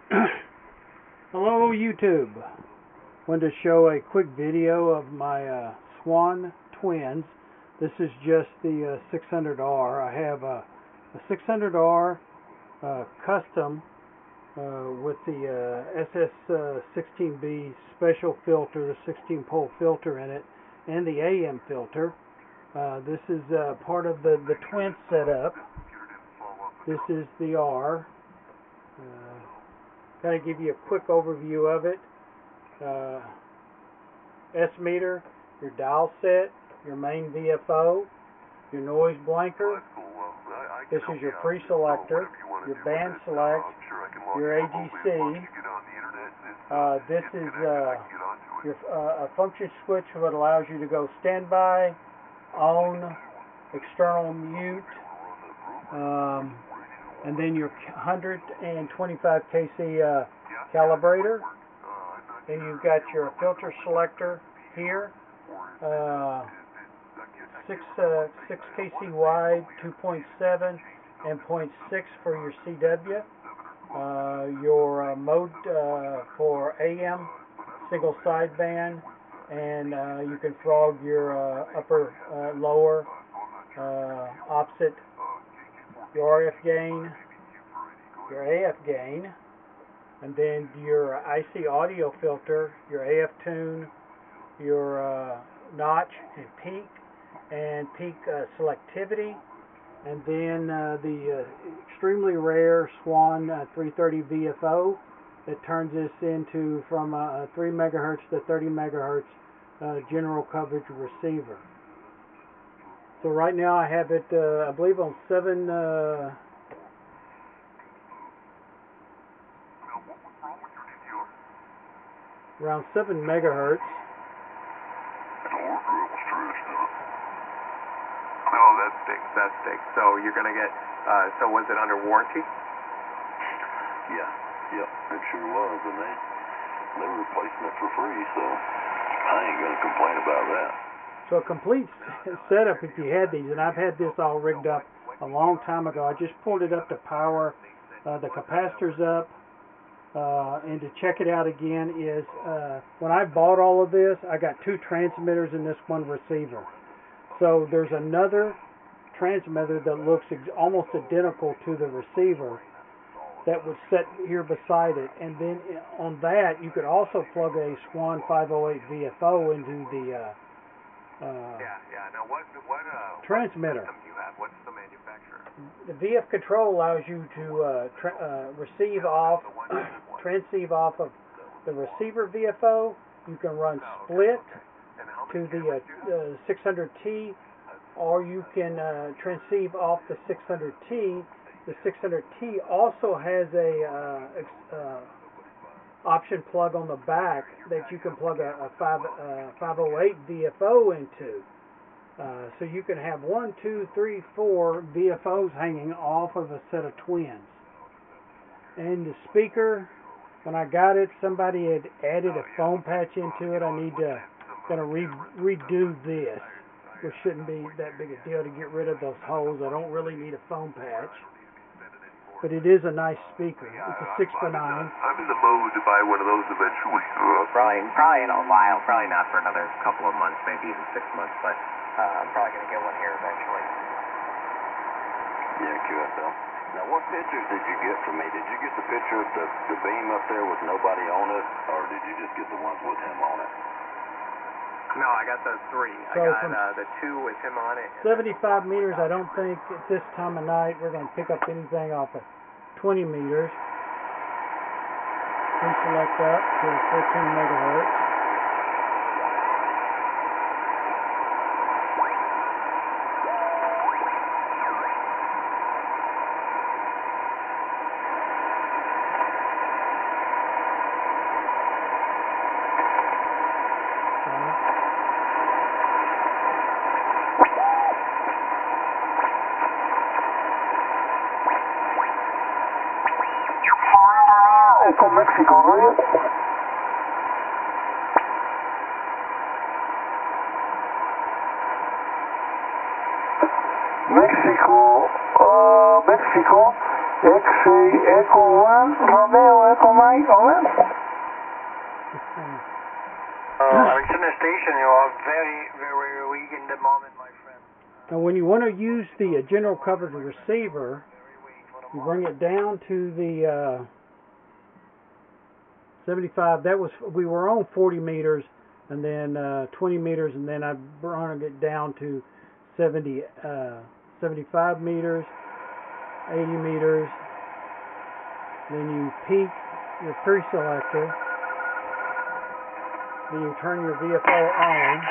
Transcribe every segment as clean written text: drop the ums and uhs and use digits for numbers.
Hello YouTube. Wanted to show a quick video of my Swan Twins. This is just the 600R. I have a 600R custom with the SS16B special filter, the 16-pole filter in it, and the AM filter. This is part of the Twin setup. This is the R. Kind of give you a quick overview of it. S-meter, your dial set, your main VFO, your noise blanker. This is your pre-selector, your band select, your AGC. This is a function switch that allows you to go standby, on, external mute, and then your 125 kc calibrator. Then you've got your filter selector here, 6 kc wide, 2.7 and 0.6 for your CW. Your mode for AM, single sideband, and you can frog your upper, lower, opposite, your RF gain, your AF gain, and then your IC audio filter, your AF tune, your notch and peak selectivity, and then the extremely rare Swan 330 VFO that turns this into from 3 megahertz to 30 megahertz general coverage receiver. So right now I have it, I believe, on around 7 megahertz. Oh, that stinks. So you're going to get, so was it under warranty? Yeah, it sure was, and they were replacing it for free, so I ain't going to complain about that. So a complete setup if you had these, and I've had this all rigged up a long time ago. I just pulled it up to power the capacitors up, and to check it out again is, when I bought all of this, I got 2 transmitters in this one receiver. So there's another transmitter that looks almost identical to the receiver that would sit here beside it, and then on that you could also plug a Swan 508 VFO into the Now what transmitter. system do you have? What's the manufacturer? The VF control allows you to transceive off of the receiver VFO. You can run split to the 600T, or you can transceive off the 600T. The 600T also has a option plug on the back that you can plug a 508 VFO into. So you can have 1, 2, 3, 4 VFOs hanging off of a set of twins. And the speaker, when I got it, somebody had added a foam patch into it. I need to redo this, which shouldn't be that big a deal to get rid of those holes. I don't really need a foam patch, but it is a nice speaker. It's a 6x9. I'm in the mode to buy one of those eventually. Probably in a while. Probably not for another couple of months, maybe even 6 months, but I'm probably going to get one here eventually. Yeah, QSL. Now, what pictures did you get from me? Did you get the picture of the beam up there with nobody on it, or did you just get the ones with him on it? No, I got the 3. So I got the 2 with him on it. 75 meters, I don't think at this time of night we're going to pick up anything off of 20 meters. Pre-select up to 14 megahertz. Echo Mexico, right? Mexico, X-ray Echo 1, Romeo Echo Mike, over. Alexander Station, you are very, very weak in the moment, my friend. Now when you want to use the general coverage receiver, you bring it down to the 75. That was, we were on 40 meters and then 20 meters, and then I brought it down to 75 meters, 80 meters. Then you peak your pre-selector. Then you turn your VFO on.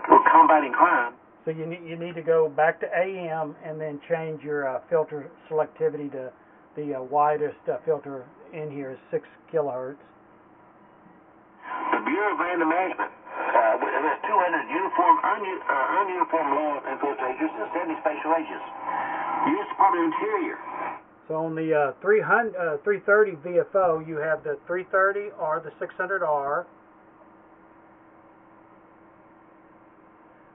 We're combating crime. So you need to go back to AM and then change your filter selectivity to the widest filter in here is 6 kilohertz. The Bureau of Land Management has 200 uniform law enforcement agents and 70 special agents. U.S. Department of Interior. So on the 330 VFO, you have the 330 or the 600R.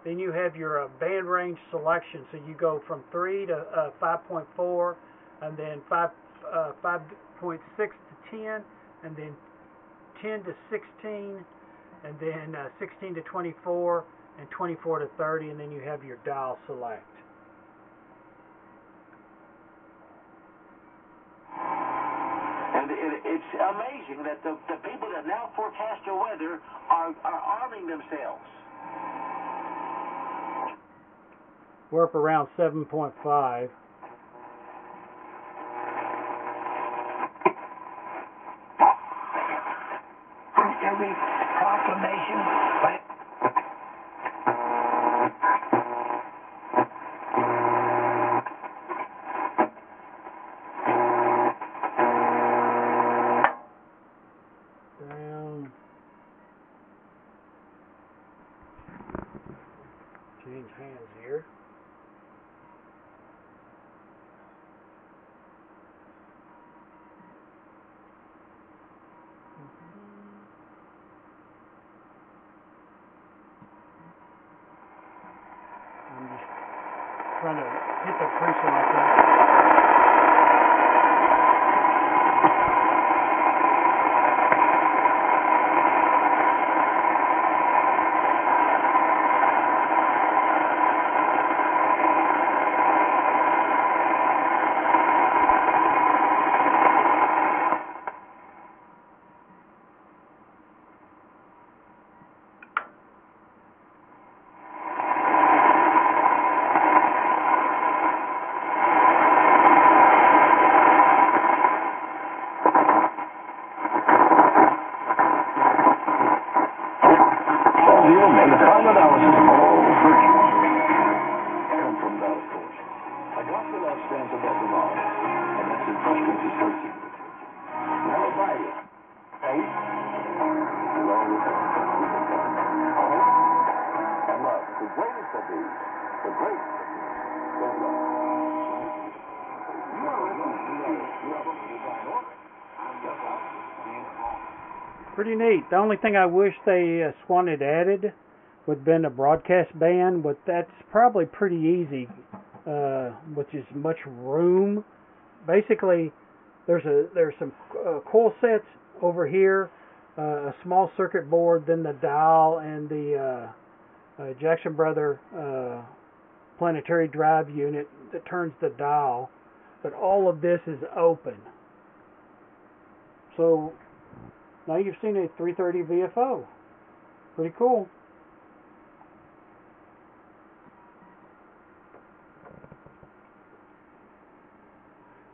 Then you have your band range selection. So you go from 3 to 5.4, and then 5.6 to 10, and then 10 to 16, and then 16 to 24, and 24 to 30, and then you have your dial select. And it's amazing that the people that now forecast your weather are arming themselves. We're up around 7.5. Every proclamation by Down. Change hands here. I'm just trying to hit the pre-selector. Pretty neat. The only thing I wish they Swan had added would have been a broadcast band, but that's probably pretty easy, with as much room. Basically, there's some coil sets over here, a small circuit board, then the dial and the Jackson Brother planetary drive unit that turns the dial. But all of this is open. So now you've seen a 330 VFO. Pretty cool.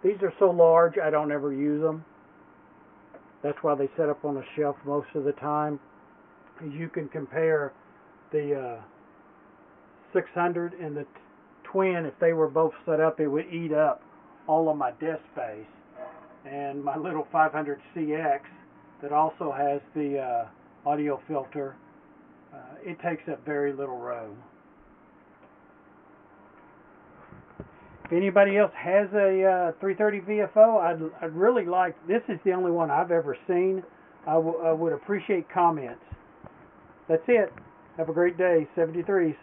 These are so large I don't ever use them. That's why they set up on a shelf most of the time. You can compare the 600 and the Twin. If they were both set up, it would eat up all of my desk space. And my little 500CX that also has the audio filter, it takes up very little room. If anybody else has a 330 VFO, I'd really like. This is the only one I've ever seen. I would appreciate comments. That's it. Have a great day. 73s.